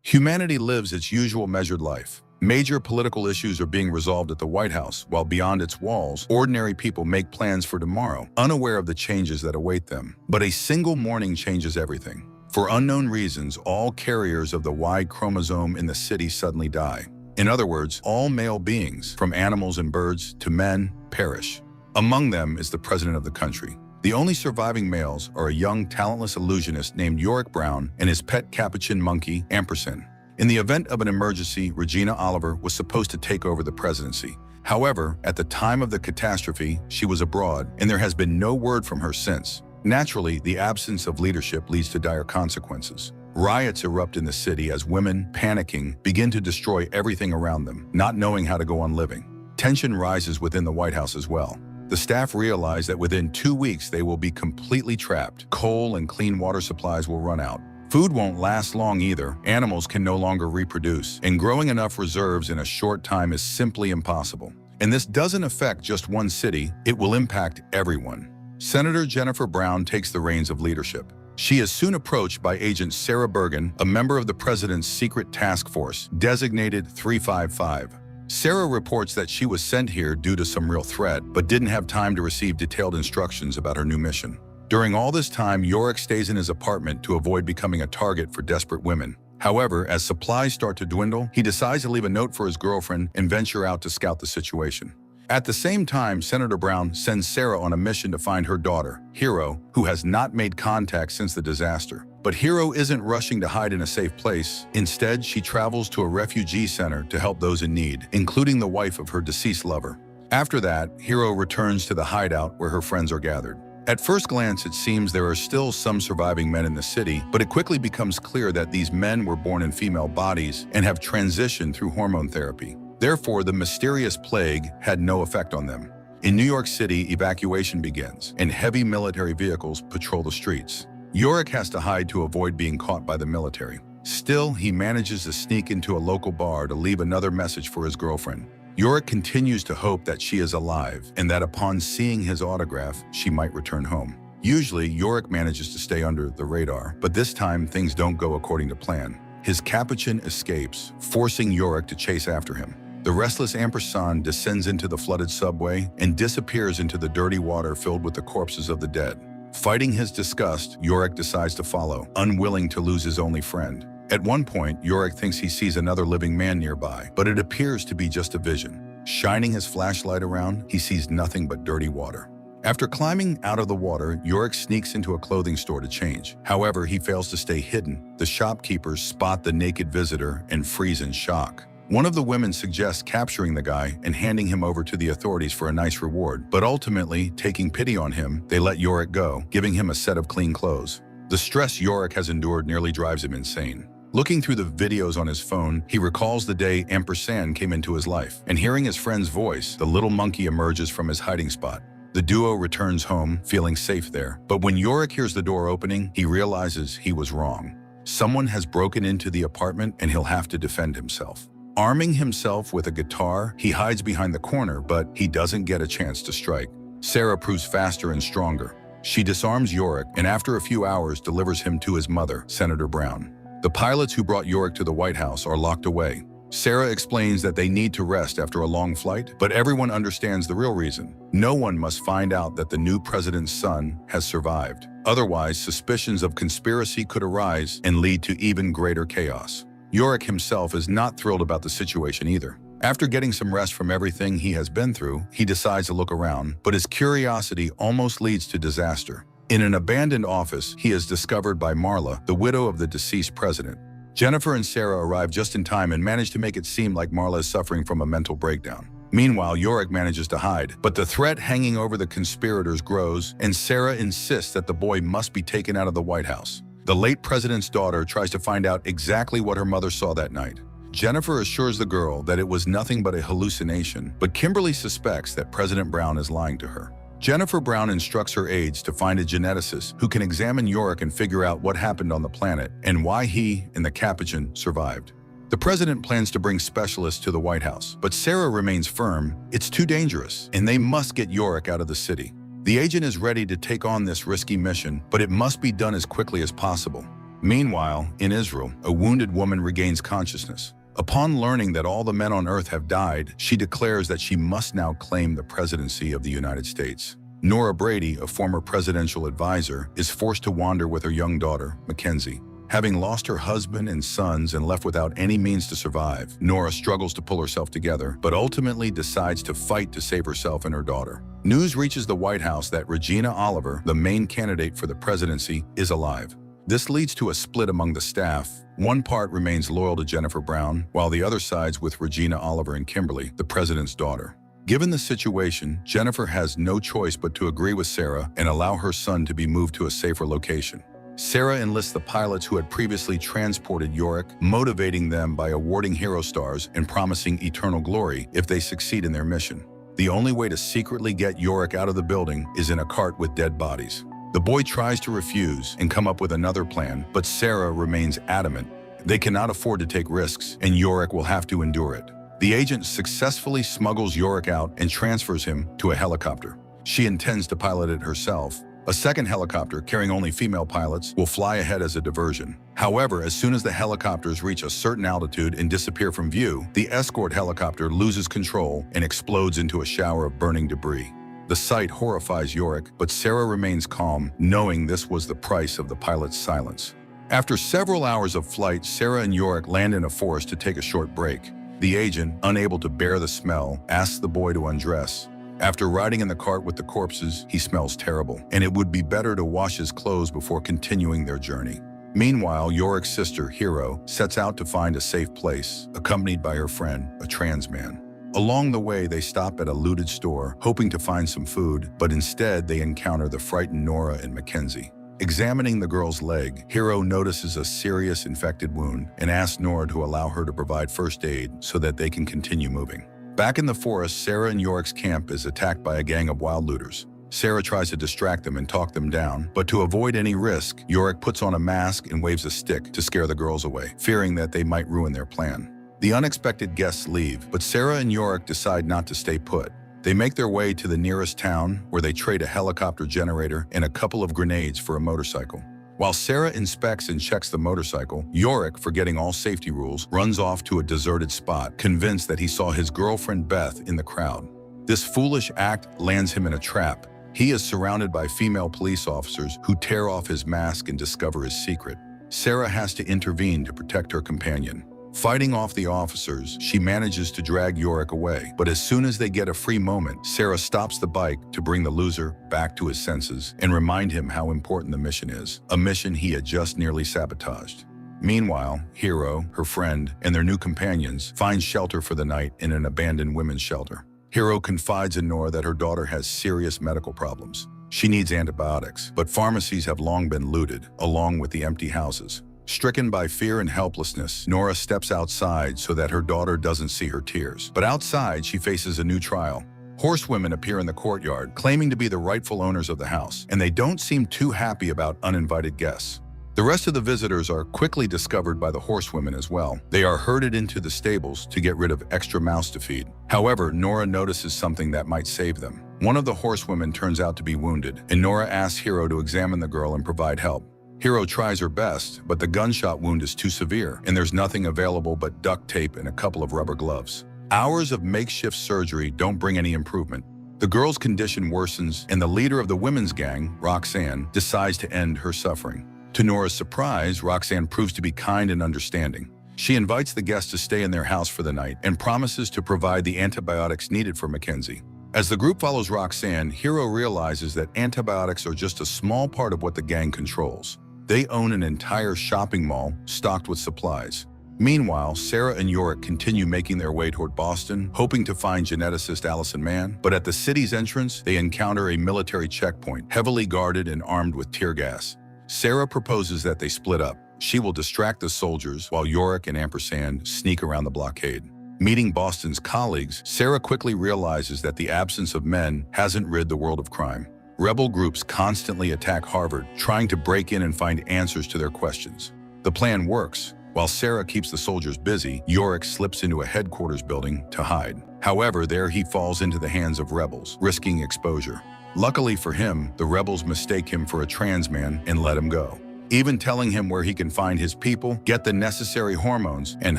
Humanity lives its usual measured life. Major political issues are being resolved at the White House, while beyond its walls, ordinary people make plans for tomorrow, unaware of the changes that await them. But a single morning changes everything. For unknown reasons, all carriers of the Y chromosome in the city suddenly die. In other words, all male beings, from animals and birds to men, perish. Among them is the president of the country. The only surviving males are a young, talentless illusionist named Yorick Brown and his pet capuchin monkey, Ampersand. In the event of an emergency, Regina Oliver was supposed to take over the presidency. However, at the time of the catastrophe, she was abroad, and there has been no word from her since. Naturally, the absence of leadership leads to dire consequences. Riots erupt in the city as women, panicking, begin to destroy everything around them, not knowing how to go on living. Tension rises within the White House as well. The staff realize that within 2 weeks they will be completely trapped. Coal and clean water supplies will run out. Food won't last long either. Animals can no longer reproduce, and growing enough reserves in a short time is simply impossible. And this doesn't affect just one city, it will impact everyone. Senator Jennifer Brown takes the reins of leadership. She is soon approached by Agent Sarah Bergen, a member of the president's secret task force, designated 355. Sarah reports that she was sent here due to some real threat, but didn't have time to receive detailed instructions about her new mission. During all this time, Yorick stays in his apartment to avoid becoming a target for desperate women. However, as supplies start to dwindle, he decides to leave a note for his girlfriend and venture out to scout the situation. At the same time, Senator Brown sends Sarah on a mission to find her daughter, Hero, who has not made contact since the disaster. But Hero isn't rushing to hide in a safe place. Instead, she travels to a refugee center to help those in need, including the wife of her deceased lover. After that, Hero returns to the hideout where her friends are gathered. At first glance, it seems there are still some surviving men in the city, but it quickly becomes clear that these men were born in female bodies and have transitioned through hormone therapy. Therefore, the mysterious plague had no effect on them. In New York City, evacuation begins, and heavy military vehicles patrol the streets. Yorick has to hide to avoid being caught by the military. Still, he manages to sneak into a local bar to leave another message for his girlfriend. Yorick continues to hope that she is alive, and that upon seeing his autograph, she might return home. Usually, Yorick manages to stay under the radar, but this time things don't go according to plan. His capuchin escapes, forcing Yorick to chase after him. The restless Ampersand descends into the flooded subway and disappears into the dirty water filled with the corpses of the dead. Fighting his disgust, Yorick decides to follow, unwilling to lose his only friend. At one point, Yorick thinks he sees another living man nearby, but it appears to be just a vision. Shining his flashlight around, he sees nothing but dirty water. After climbing out of the water, Yorick sneaks into a clothing store to change. However, he fails to stay hidden. The shopkeepers spot the naked visitor and freeze in shock. One of the women suggests capturing the guy and handing him over to the authorities for a nice reward, but ultimately, taking pity on him, they let Yorick go, giving him a set of clean clothes. The stress Yorick has endured nearly drives him insane. Looking through the videos on his phone, he recalls the day Ampersand came into his life, and hearing his friend's voice, the little monkey emerges from his hiding spot. The duo returns home, feeling safe there, but when Yorick hears the door opening, he realizes he was wrong. Someone has broken into the apartment and he'll have to defend himself. Arming himself with a guitar, he hides behind the corner, but he doesn't get a chance to strike. Sarah proves faster and stronger. She disarms Yorick and after a few hours delivers him to his mother, Senator Brown. The pilots who brought Yorick to the White House are locked away. Sarah explains that they need to rest after a long flight, but everyone understands the real reason. No one must find out that the new president's son has survived. Otherwise, suspicions of conspiracy could arise and lead to even greater chaos. Yorick himself is not thrilled about the situation either. After getting some rest from everything he has been through, he decides to look around, but his curiosity almost leads to disaster. In an abandoned office, he is discovered by Marla, the widow of the deceased president. Jennifer and Sarah arrive just in time and manage to make it seem like Marla is suffering from a mental breakdown. Meanwhile, Yorick manages to hide, but the threat hanging over the conspirators grows, and Sarah insists that the boy must be taken out of the White House. The late president's daughter tries to find out exactly what her mother saw that night. Jennifer assures the girl that it was nothing but a hallucination, but Kimberly suspects that President Brown is lying to her. Jennifer Brown instructs her aides to find a geneticist who can examine Yorick and figure out what happened on the planet and why he and the Capuchin survived. The president plans to bring specialists to the White House, but Sarah remains firm. It's too dangerous, and they must get Yorick out of the city. The agent is ready to take on this risky mission, but it must be done as quickly as possible. Meanwhile, in Israel, a wounded woman regains consciousness. Upon learning that all the men on Earth have died, she declares that she must now claim the presidency of the United States. Nora Brady, a former presidential advisor, is forced to wander with her young daughter, Mackenzie. Having lost her husband and sons and left without any means to survive, Nora struggles to pull herself together, but ultimately decides to fight to save herself and her daughter. News reaches the White House that Regina Oliver, the main candidate for the presidency, is alive. This leads to a split among the staff. One part remains loyal to Jennifer Brown, while the other sides with Regina Oliver and Kimberly, the president's daughter. Given the situation, Jennifer has no choice but to agree with Sarah and allow her son to be moved to a safer location. Sarah enlists the pilots who had previously transported Yorick, motivating them by awarding hero stars and promising eternal glory if they succeed in their mission. The only way to secretly get Yorick out of the building is in a cart with dead bodies. The boy tries to refuse and come up with another plan, but Sarah remains adamant. They cannot afford to take risks, and Yorick will have to endure it. The agent successfully smuggles Yorick out and transfers him to a helicopter. She intends to pilot it herself. A second helicopter, carrying only female pilots, will fly ahead as a diversion. However, as soon as the helicopters reach a certain altitude and disappear from view, the escort helicopter loses control and explodes into a shower of burning debris. The sight horrifies Yorick, but Sarah remains calm, knowing this was the price of the pilot's silence. After several hours of flight, Sarah and Yorick land in a forest to take a short break. The agent, unable to bear the smell, asks the boy to undress. After riding in the cart with the corpses, he smells terrible, and it would be better to wash his clothes before continuing their journey. Meanwhile, Yorick's sister, Hero, sets out to find a safe place, accompanied by her friend, a trans man. Along the way, they stop at a looted store, hoping to find some food, but instead they encounter the frightened Nora and Mackenzie. Examining the girl's leg, Hero notices a serious infected wound and asks Nora to allow her to provide first aid so that they can continue moving. Back in the forest, Sarah and Yorick's camp is attacked by a gang of wild looters. Sarah tries to distract them and talk them down, but to avoid any risk, Yorick puts on a mask and waves a stick to scare the girls away, fearing that they might ruin their plan. The unexpected guests leave, but Sarah and Yorick decide not to stay put. They make their way to the nearest town, where they trade a helicopter generator and a couple of grenades for a motorcycle. While Sarah inspects and checks the motorcycle, Yorick, forgetting all safety rules, runs off to a deserted spot, convinced that he saw his girlfriend Beth in the crowd. This foolish act lands him in a trap. He is surrounded by female police officers who tear off his mask and discover his secret. Sarah has to intervene to protect her companion. Fighting off the officers, she manages to drag Yorick away, but as soon as they get a free moment, Sarah stops the bike to bring the loser back to his senses and remind him how important the mission is, a mission he had just nearly sabotaged. Meanwhile, Hero, her friend, and their new companions find shelter for the night in an abandoned women's shelter. Hero confides in Nora that her daughter has serious medical problems. She needs antibiotics, but pharmacies have long been looted, along with the empty houses. Stricken by fear and helplessness, Nora steps outside so that her daughter doesn't see her tears. But outside, she faces a new trial. Horsewomen appear in the courtyard, claiming to be the rightful owners of the house, and they don't seem too happy about uninvited guests. The rest of the visitors are quickly discovered by the horsewomen as well. They are herded into the stables to get rid of extra mouths to feed. However, Nora notices something that might save them. One of the horsewomen turns out to be wounded, and Nora asks Hero to examine the girl and provide help. Hero tries her best, but the gunshot wound is too severe, and there's nothing available but duct tape and a couple of rubber gloves. Hours of makeshift surgery don't bring any improvement. The girl's condition worsens, and the leader of the women's gang, Roxanne, decides to end her suffering. To Nora's surprise, Roxanne proves to be kind and understanding. She invites the guests to stay in their house for the night and promises to provide the antibiotics needed for Mackenzie. As the group follows Roxanne, Hero realizes that antibiotics are just a small part of what the gang controls. They own an entire shopping mall stocked with supplies. Meanwhile, Sarah and Yorick continue making their way toward Boston, hoping to find geneticist Allison Mann, but at the city's entrance, they encounter a military checkpoint, heavily guarded and armed with tear gas. Sarah proposes that they split up. She will distract the soldiers while Yorick and Ampersand sneak around the blockade. Meeting Boston's colleagues, Sarah quickly realizes that the absence of men hasn't rid the world of crime. Rebel groups constantly attack Harvard, trying to break in and find answers to their questions. The plan works. While Sarah keeps the soldiers busy, Yorick slips into a headquarters building to hide. However, there he falls into the hands of rebels, risking exposure. Luckily for him, the rebels mistake him for a trans man and let him go. even telling him where he can find his people, get the necessary hormones, and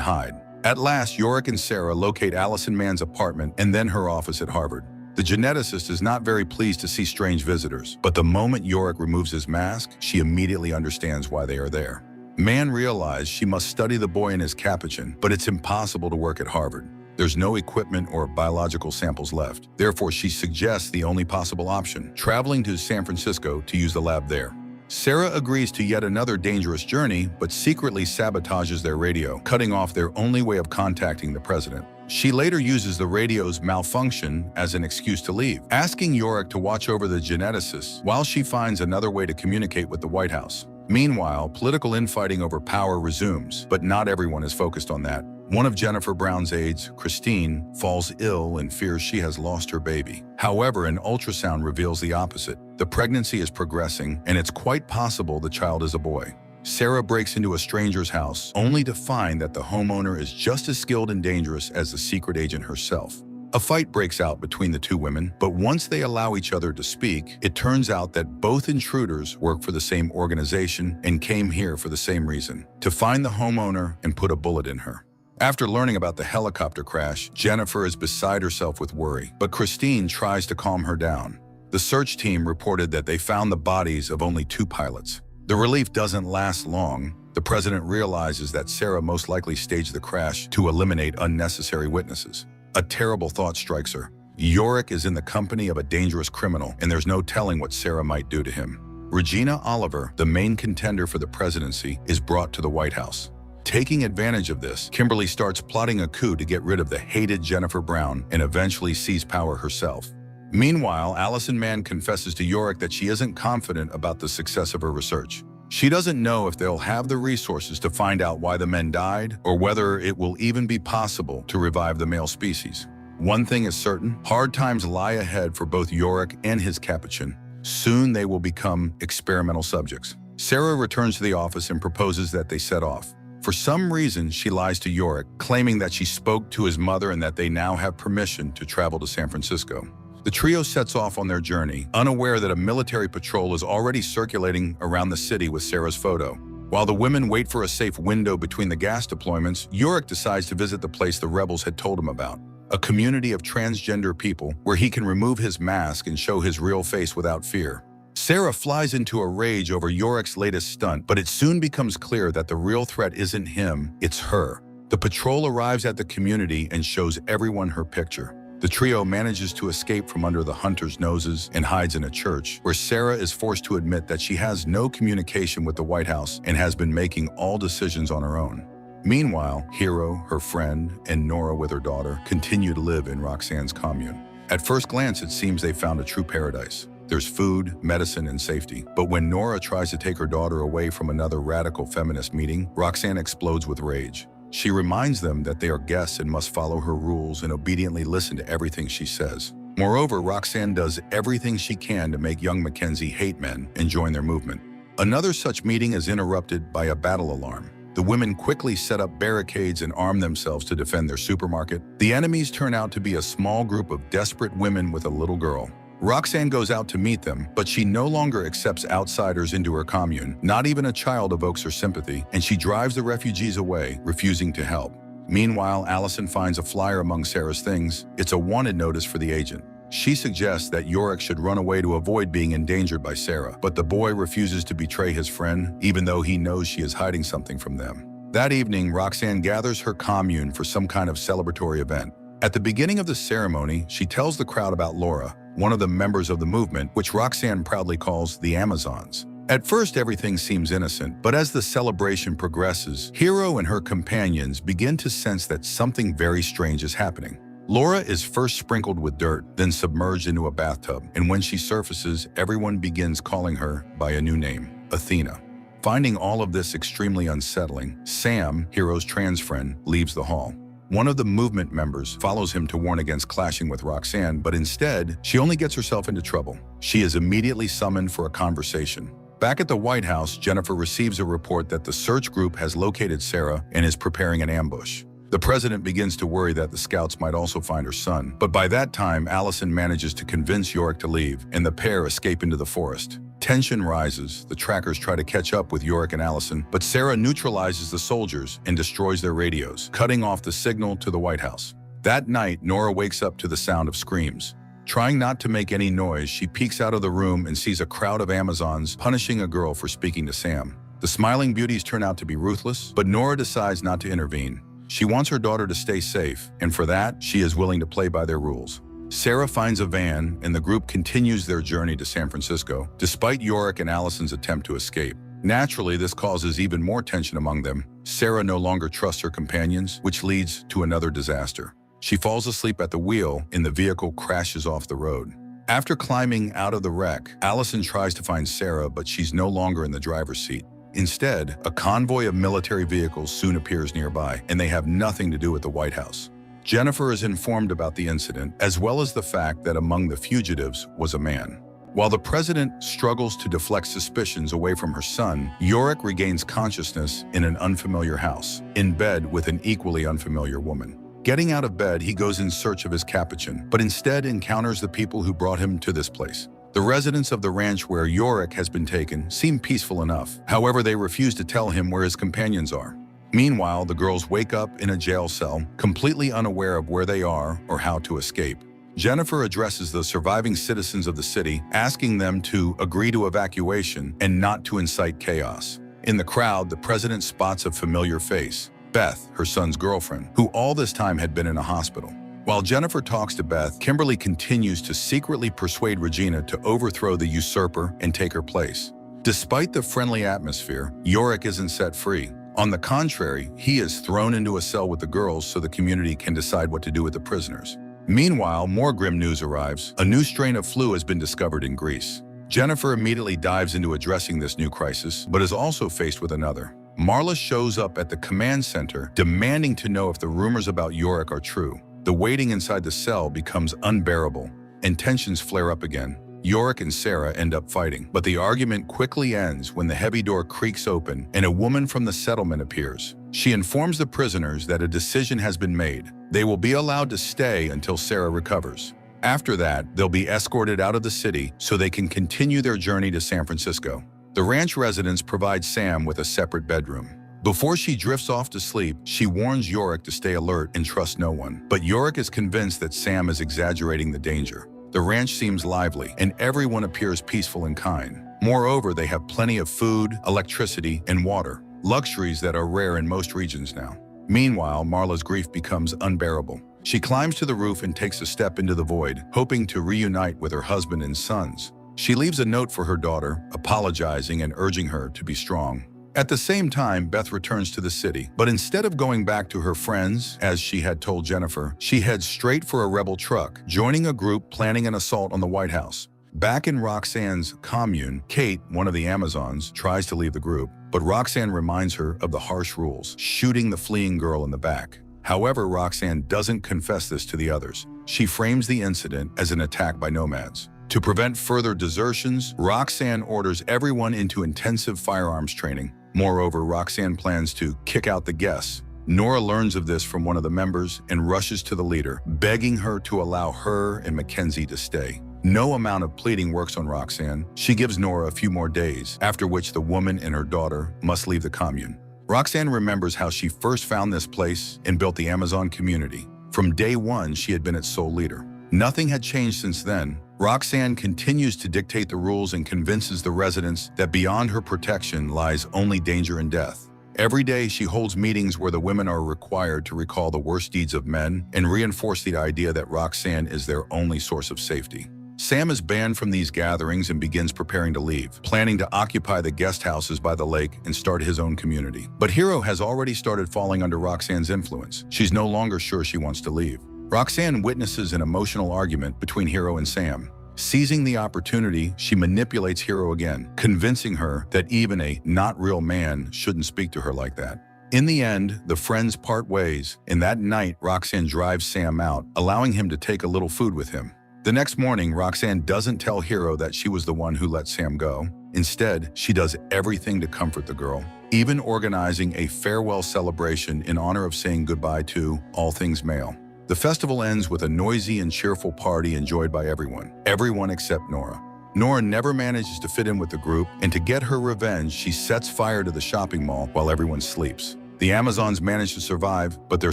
hide. At last, Yorick and Sarah locate Allison Mann's apartment and then her office at Harvard. The geneticist is not very pleased to see strange visitors, but the moment Yorick removes his mask, she immediately understands why they are there. Mann realized she must study the boy in his capuchin, but it's impossible to work at Harvard. There's no equipment or biological samples left. Therefore, she suggests the only possible option, traveling to San Francisco to use the lab there. Sarah agrees to yet another dangerous journey, but secretly sabotages their radio, cutting off their only way of contacting the president. She later uses the radio's malfunction as an excuse to leave, asking Yorick to watch over the geneticists while she finds another way to communicate with the White House. Meanwhile, political infighting over power resumes, but not everyone is focused on that. One of Jennifer Brown's aides, Christine, falls ill and fears she has lost her baby. However, an ultrasound reveals the opposite. The pregnancy is progressing, and it's quite possible the child is a boy. Sarah breaks into a stranger's house, only to find that the homeowner is just as skilled and dangerous as the secret agent herself. A fight breaks out between the two women, but once they allow each other to speak, it turns out that both intruders work for the same organization and came here for the same reason, to find the homeowner and put a bullet in her. After learning about the helicopter crash, Jennifer is beside herself with worry, but Christine tries to calm her down. The search team reported that they found the bodies of only 2 pilots. The relief doesn't last long. The president realizes that Sarah most likely staged the crash to eliminate unnecessary witnesses. A terrible thought strikes her. Yorick is in the company of a dangerous criminal, and there's no telling what Sarah might do to him. Regina Oliver, the main contender for the presidency, is brought to the White House. Taking advantage of this, Kimberly starts plotting a coup to get rid of the hated Jennifer Brown and eventually seize power herself. Meanwhile, Allison Mann confesses to Yorick that she isn't confident about the success of her research. She doesn't know if they'll have the resources to find out why the men died or whether it will even be possible to revive the male species. One thing is certain, hard times lie ahead for both Yorick and his capuchin. Soon they will become experimental subjects. Sarah returns to the office and proposes that they set off. For some reason, she lies to Yorick, claiming that she spoke to his mother and that they now have permission to travel to San Francisco. The trio sets off on their journey, unaware that a military patrol is already circulating around the city with Sarah's photo. While the women wait for a safe window between the gas deployments, Yorick decides to visit the place the rebels had told him about, a community of transgender people where he can remove his mask and show his real face without fear. Sarah flies into a rage over Yorick's latest stunt, but it soon becomes clear that the real threat isn't him, it's her. The patrol arrives at the community and shows everyone her picture. The trio manages to escape from under the hunters' noses and hides in a church, where Sarah is forced to admit that she has no communication with the White House and has been making all decisions on her own. Meanwhile, Hero, her friend, and Nora with her daughter continue to live in Roxanne's commune. At first glance, it seems they found a true paradise. There's food, medicine, and safety. But when Nora tries to take her daughter away from another radical feminist meeting, Roxanne explodes with rage. She reminds them that they are guests and must follow her rules and obediently listen to everything she says. Moreover, Roxanne does everything she can to make young Mackenzie hate men and join their movement. Another such meeting is interrupted by a battle alarm. The women quickly set up barricades and arm themselves to defend their supermarket. The enemies turn out to be a small group of desperate women with a little girl. Roxanne goes out to meet them, but she no longer accepts outsiders into her commune. Not even a child evokes her sympathy, and she drives the refugees away, refusing to help. Meanwhile, Allison finds a flyer among Sarah's things. It's a wanted notice for the agent. She suggests that Yorick should run away to avoid being endangered by Sarah, but the boy refuses to betray his friend, even though he knows she is hiding something from them. That evening, Roxanne gathers her commune for some kind of celebratory event. At the beginning of the ceremony, she tells the crowd about Laura, one of the members of the movement, which Roxanne proudly calls the Amazons. At first, everything seems innocent, but as the celebration progresses, Hero and her companions begin to sense that something very strange is happening. Laura is first sprinkled with dirt, then submerged into a bathtub, and when she surfaces, everyone begins calling her by a new name, Athena. Finding all of this extremely unsettling, Sam, Hero's trans friend, leaves the hall. One of the movement members follows him to warn against clashing with Roxanne, but instead, she only gets herself into trouble. She is immediately summoned for a conversation. Back at the White House, Jennifer receives a report that the search group has located Sarah and is preparing an ambush. The president begins to worry that the scouts might also find her son, but by that time, Allison manages to convince Yorick to leave, and the pair escape into the forest. Tension rises. The trackers try to catch up with Yorick and Allison, but Sarah neutralizes the soldiers and destroys their radios, cutting off the signal to the White House. That night, Nora wakes up to the sound of screams. Trying not to make any noise, she peeks out of the room and sees a crowd of Amazons punishing a girl for speaking to Sam. The smiling beauties turn out to be ruthless, but Nora decides not to intervene. She wants her daughter to stay safe, and for that, she is willing to play by their rules. Sarah finds a van, and the group continues their journey to San Francisco, despite Yorick and Allison's attempt to escape. Naturally, this causes even more tension among them. Sarah no longer trusts her companions, which leads to another disaster. She falls asleep at the wheel, and the vehicle crashes off the road. After climbing out of the wreck, Allison tries to find Sarah, but she's no longer in the driver's seat. Instead, a convoy of military vehicles soon appears nearby, and they have nothing to do with the White House. Jennifer is informed about the incident, as well as the fact that among the fugitives was a man. While the president struggles to deflect suspicions away from her son, Yorick regains consciousness in an unfamiliar house, in bed with an equally unfamiliar woman. Getting out of bed, he goes in search of his capuchin, but instead encounters the people who brought him to this place. The residents of the ranch where Yorick has been taken seem peaceful enough. However, they refuse to tell him where his companions are. Meanwhile, the girls wake up in a jail cell, completely unaware of where they are or how to escape. Jennifer addresses the surviving citizens of the city, asking them to agree to evacuation and not to incite chaos. In the crowd, the president spots a familiar face, Beth, her son's girlfriend, who all this time had been in a hospital. While Jennifer talks to Beth, Kimberly continues to secretly persuade Regina to overthrow the usurper and take her place. Despite the friendly atmosphere, Yorick isn't set free. On the contrary, he is thrown into a cell with the girls so the community can decide what to do with the prisoners. Meanwhile, more grim news arrives. A new strain of flu has been discovered in Greece. Jennifer immediately dives into addressing this new crisis, but is also faced with another. Marla shows up at the command center, demanding to know if the rumors about Yorick are true. The waiting inside the cell becomes unbearable, and tensions flare up again. Yorick and Sarah end up fighting, but the argument quickly ends when the heavy door creaks open and a woman from the settlement appears. She informs the prisoners that a decision has been made. They will be allowed to stay until Sarah recovers. After that, they'll be escorted out of the city so they can continue their journey to San Francisco. The ranch residents provide Sam with a separate bedroom. Before she drifts off to sleep, she warns Yorick to stay alert and trust no one. But Yorick is convinced that Sam is exaggerating the danger. The ranch seems lively, and everyone appears peaceful and kind. Moreover, they have plenty of food, electricity, and water, luxuries that are rare in most regions now. Meanwhile, Marla's grief becomes unbearable. She climbs to the roof and takes a step into the void, hoping to reunite with her husband and sons. She leaves a note for her daughter, apologizing and urging her to be strong. At the same time, Beth returns to the city, but instead of going back to her friends, as she had told Jennifer, she heads straight for a rebel truck, joining a group planning an assault on the White House. Back in Roxanne's commune, Kate, one of the Amazons, tries to leave the group, but Roxanne reminds her of the harsh rules, shooting the fleeing girl in the back. However, Roxanne doesn't confess this to the others. She frames the incident as an attack by nomads. To prevent further desertions, Roxanne orders everyone into intensive firearms training. Moreover, Roxanne plans to kick out the guests. Nora learns of this from one of the members and rushes to the leader, begging her to allow her and Mackenzie to stay. No amount of pleading works on Roxanne. She gives Nora a few more days, after which the woman and her daughter must leave the commune. Roxanne remembers how she first found this place and built the Amazon community. From day one, she had been its sole leader. Nothing had changed since then. Roxanne continues to dictate the rules and convinces the residents that beyond her protection lies only danger and death. Every day, she holds meetings where the women are required to recall the worst deeds of men and reinforce the idea that Roxanne is their only source of safety. Sam is banned from these gatherings and begins preparing to leave, planning to occupy the guest houses by the lake and start his own community. But Hero has already started falling under Roxanne's influence. She's no longer sure she wants to leave. Roxanne witnesses an emotional argument between Hero and Sam. Seizing the opportunity, she manipulates Hero again, convincing her that even a not-real man shouldn't speak to her like that. In the end, the friends part ways, and that night, Roxanne drives Sam out, allowing him to take a little food with him. The next morning, Roxanne doesn't tell Hero that she was the one who let Sam go. Instead, she does everything to comfort the girl, even organizing a farewell celebration in honor of saying goodbye to all things male. The festival ends with a noisy and cheerful party enjoyed by everyone except Nora. Nora never manages to fit in with the group, and to get her revenge, she sets fire to the shopping mall while everyone sleeps. The Amazons manage to survive, but their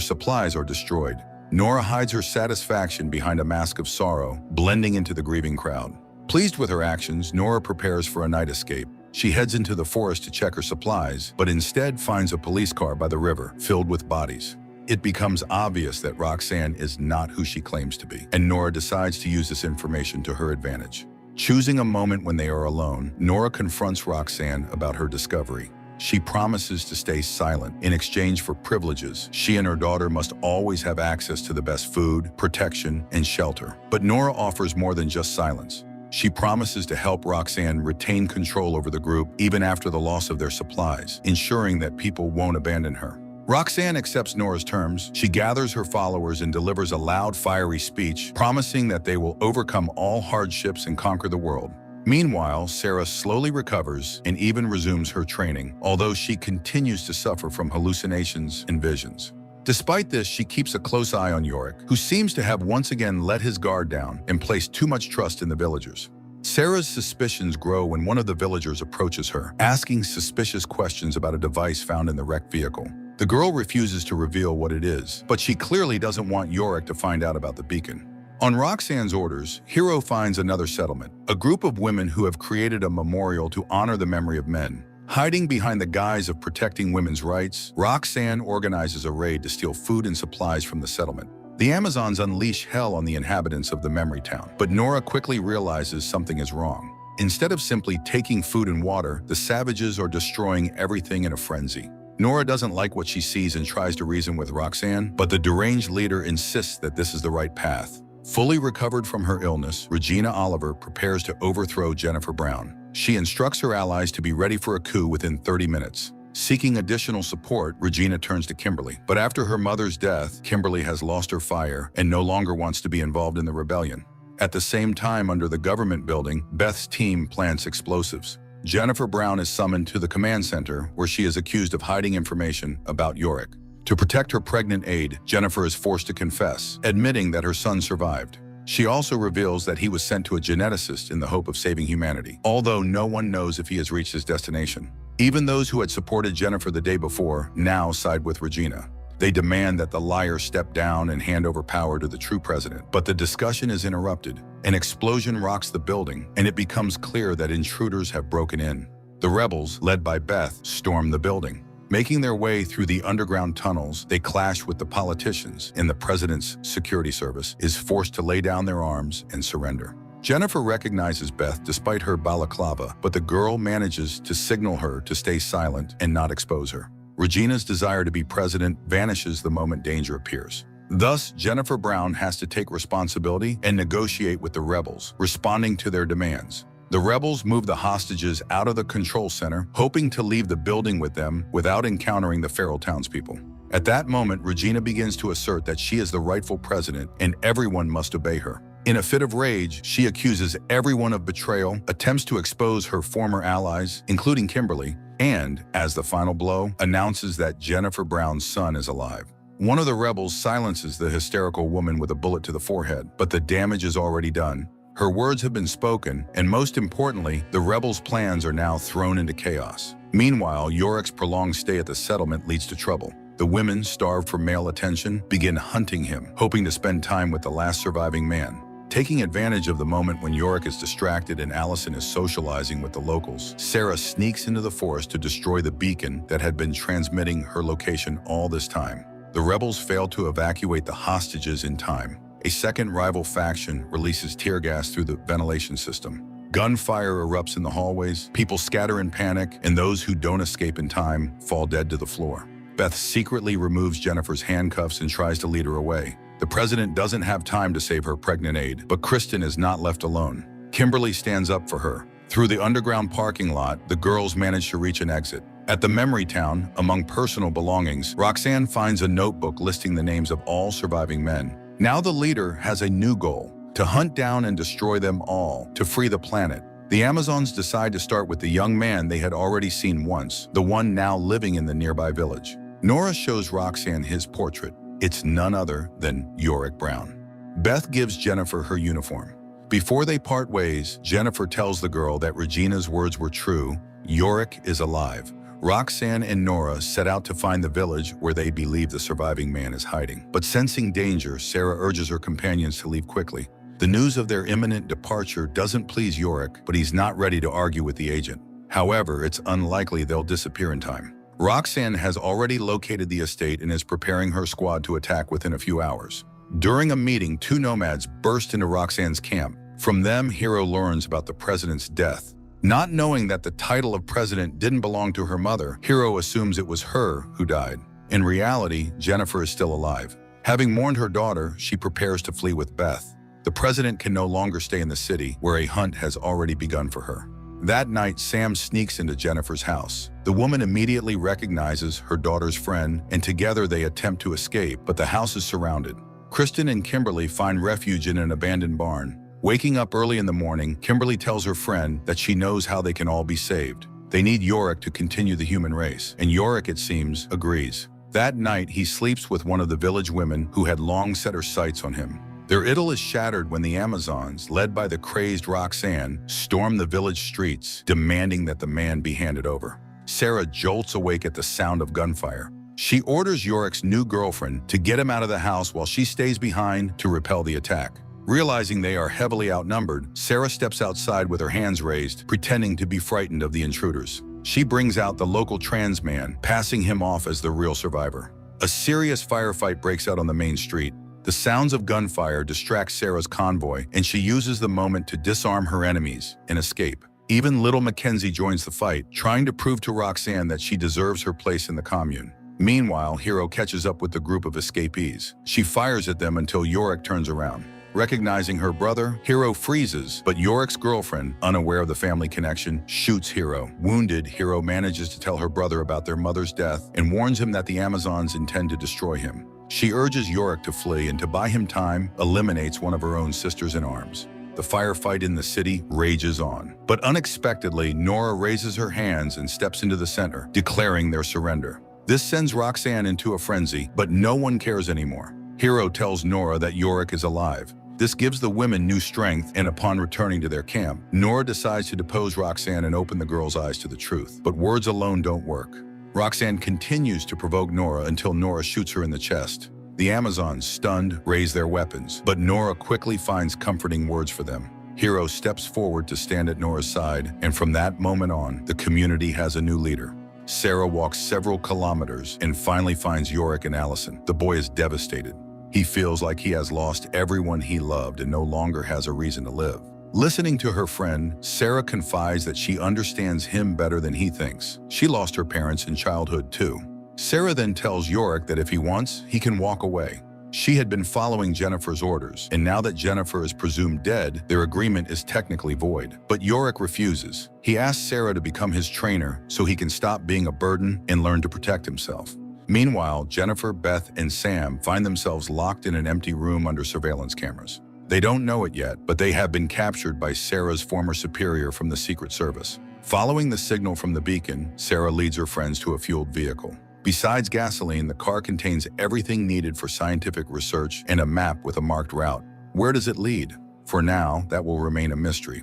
supplies are destroyed. Nora hides her satisfaction behind a mask of sorrow, blending into the grieving crowd. Pleased with her actions, Nora prepares for a night escape. She heads into the forest to check her supplies, but instead finds a police car by the river, filled with bodies. It becomes obvious that Roxanne is not who she claims to be, and Nora decides to use this information to her advantage. Choosing a moment when they are alone, Nora confronts Roxanne about her discovery. She promises to stay silent. In exchange for privileges, she and her daughter must always have access to the best food, protection, and shelter. But Nora offers more than just silence. She promises to help Roxanne retain control over the group even after the loss of their supplies, ensuring that people won't abandon her. Roxanne accepts Nora's terms. She gathers her followers and delivers a loud, fiery speech, promising that they will overcome all hardships and conquer the world. Meanwhile, Sarah slowly recovers and even resumes her training, although she continues to suffer from hallucinations and visions. Despite this, she keeps a close eye on Yorick, who seems to have once again let his guard down and placed too much trust in the villagers. Sarah's suspicions grow when one of the villagers approaches her, asking suspicious questions about a device found in the wrecked vehicle. The girl refuses to reveal what it is, but she clearly doesn't want Yorick to find out about the beacon. On Roxanne's orders, Hero finds another settlement, a group of women who have created a memorial to honor the memory of men. Hiding behind the guise of protecting women's rights, Roxanne organizes a raid to steal food and supplies from the settlement. The Amazons unleash hell on the inhabitants of the memory town, but Nora quickly realizes something is wrong. Instead of simply taking food and water, the savages are destroying everything in a frenzy. Nora doesn't like what she sees and tries to reason with Roxanne, but the deranged leader insists that this is the right path. Fully recovered from her illness, Regina Oliver prepares to overthrow Jennifer Brown. She instructs her allies to be ready for a coup within 30 minutes. Seeking additional support, Regina turns to Kimberly. But after her mother's death, Kimberly has lost her fire and no longer wants to be involved in the rebellion. At the same time, under the government building, Beth's team plants explosives. Jennifer Brown is summoned to the command center, where she is accused of hiding information about Yorick. To protect her pregnant aide, Jennifer is forced to confess, admitting that her son survived. She also reveals that he was sent to a geneticist in the hope of saving humanity, although no one knows if he has reached his destination. Even those who had supported Jennifer the day before now side with Regina. They demand that the liar step down and hand over power to the true president. But the discussion is interrupted. An explosion rocks the building, and it becomes clear that intruders have broken in. The rebels, led by Beth, storm the building. Making their way through the underground tunnels, they clash with the politicians, and the president's security service is forced to lay down their arms and surrender. Jennifer recognizes Beth despite her balaclava, but the girl manages to signal her to stay silent and not expose her. Regina's desire to be president vanishes the moment danger appears. Thus, Jennifer Brown has to take responsibility and negotiate with the rebels, responding to their demands. The rebels move the hostages out of the control center, hoping to leave the building with them without encountering the feral townspeople. At that moment, Regina begins to assert that she is the rightful president and everyone must obey her. In a fit of rage, she accuses everyone of betrayal, attempts to expose her former allies, including Kimberly, and, as the final blow, announces that Jennifer Brown's son is alive. One of the rebels silences the hysterical woman with a bullet to the forehead, but the damage is already done. Her words have been spoken, and most importantly, the rebels' plans are now thrown into chaos. Meanwhile, Yorick's prolonged stay at the settlement leads to trouble. The women, starved for male attention, begin hunting him, hoping to spend time with the last surviving man. Taking advantage of the moment when Yorick is distracted and Allison is socializing with the locals, Sarah sneaks into the forest to destroy the beacon that had been transmitting her location all this time. The rebels fail to evacuate the hostages in time. A second rival faction releases tear gas through the ventilation system. Gunfire erupts in the hallways, people scatter in panic, and those who don't escape in time fall dead to the floor. Beth secretly removes Jennifer's handcuffs and tries to lead her away. The president doesn't have time to save her pregnant aide, but Kristen is not left alone. Kimberly stands up for her. Through the underground parking lot, the girls manage to reach an exit. At the memory town, among personal belongings, Roxanne finds a notebook listing the names of all surviving men. Now the leader has a new goal: to hunt down and destroy them all, to free the planet. The Amazons decide to start with the young man they had already seen once, the one now living in the nearby village. Nora shows Roxanne his portrait. It's none other than Yorick Brown. Beth gives Jennifer her uniform. Before they part ways, Jennifer tells the girl that Regina's words were true. Yorick is alive. Roxanne and Nora set out to find the village where they believe the surviving man is hiding. But sensing danger, Sarah urges her companions to leave quickly. The news of their imminent departure doesn't please Yorick, but he's not ready to argue with the agent. However, it's unlikely they'll disappear in time. Roxanne has already located the estate and is preparing her squad to attack within a few hours. During a meeting, two nomads burst into Roxanne's camp. From them, Hero learns about the president's death. Not knowing that the title of president didn't belong to her mother, Hero assumes it was her who died. In reality, Jennifer is still alive. Having mourned her daughter, she prepares to flee with Beth. The president can no longer stay in the city, where a hunt has already begun for her. That night, Sam sneaks into Jennifer's house. The woman immediately recognizes her daughter's friend, and together they attempt to escape, but the house is surrounded. Kristen and Kimberly find refuge in an abandoned barn. Waking up early in the morning, Kimberly tells her friend that she knows how they can all be saved. They need Yorick to continue the human race, and Yorick, it seems, agrees. That night, he sleeps with one of the village women who had long set her sights on him. Their idyll is shattered when the Amazons, led by the crazed Roxanne, storm the village streets, demanding that the man be handed over. Sarah jolts awake at the sound of gunfire. She orders Yorick's new girlfriend to get him out of the house while she stays behind to repel the attack. Realizing they are heavily outnumbered, Sarah steps outside with her hands raised, pretending to be frightened of the intruders. She brings out the local trans man, passing him off as the real survivor. A serious firefight breaks out on the main street. The sounds of gunfire distract Sarah's convoy, and she uses the moment to disarm her enemies and escape. Even little Mackenzie joins the fight, trying to prove to Roxanne that she deserves her place in the commune. Meanwhile, Hero catches up with the group of escapees. She fires at them until Yorick turns around. Recognizing her brother, Hero freezes, but Yorick's girlfriend, unaware of the family connection, shoots Hero. Wounded, Hero manages to tell her brother about their mother's death and warns him that the Amazons intend to destroy him. She urges Yorick to flee and, to buy him time, eliminates one of her own sisters in arms. The firefight in the city rages on. But unexpectedly, Nora raises her hands and steps into the center, declaring their surrender. This sends Roxanne into a frenzy, but no one cares anymore. Hero tells Nora that Yorick is alive. This gives the women new strength, and upon returning to their camp, Nora decides to depose Roxanne and open the girl's eyes to the truth. But words alone don't work. Roxanne continues to provoke Nora until Nora shoots her in the chest. The Amazons, stunned, raise their weapons, but Nora quickly finds comforting words for them. Hero steps forward to stand at Nora's side, and from that moment on, the community has a new leader. Sarah walks several kilometers and finally finds Yorick and Allison. The boy is devastated. He feels like he has lost everyone he loved and no longer has a reason to live. Listening to her friend, Sarah confides that she understands him better than he thinks. She lost her parents in childhood too. Sarah then tells Yorick that if he wants, he can walk away. She had been following Jennifer's orders, and now that Jennifer is presumed dead, their agreement is technically void. But Yorick refuses. He asks Sarah to become his trainer so he can stop being a burden and learn to protect himself. Meanwhile, Jennifer, Beth, and Sam find themselves locked in an empty room under surveillance cameras. They don't know it yet, but they have been captured by Sarah's former superior from the Secret Service. Following the signal from the beacon, Sarah leads her friends to a fueled vehicle. Besides gasoline, the car contains everything needed for scientific research and a map with a marked route. Where does it lead? For now, that will remain a mystery.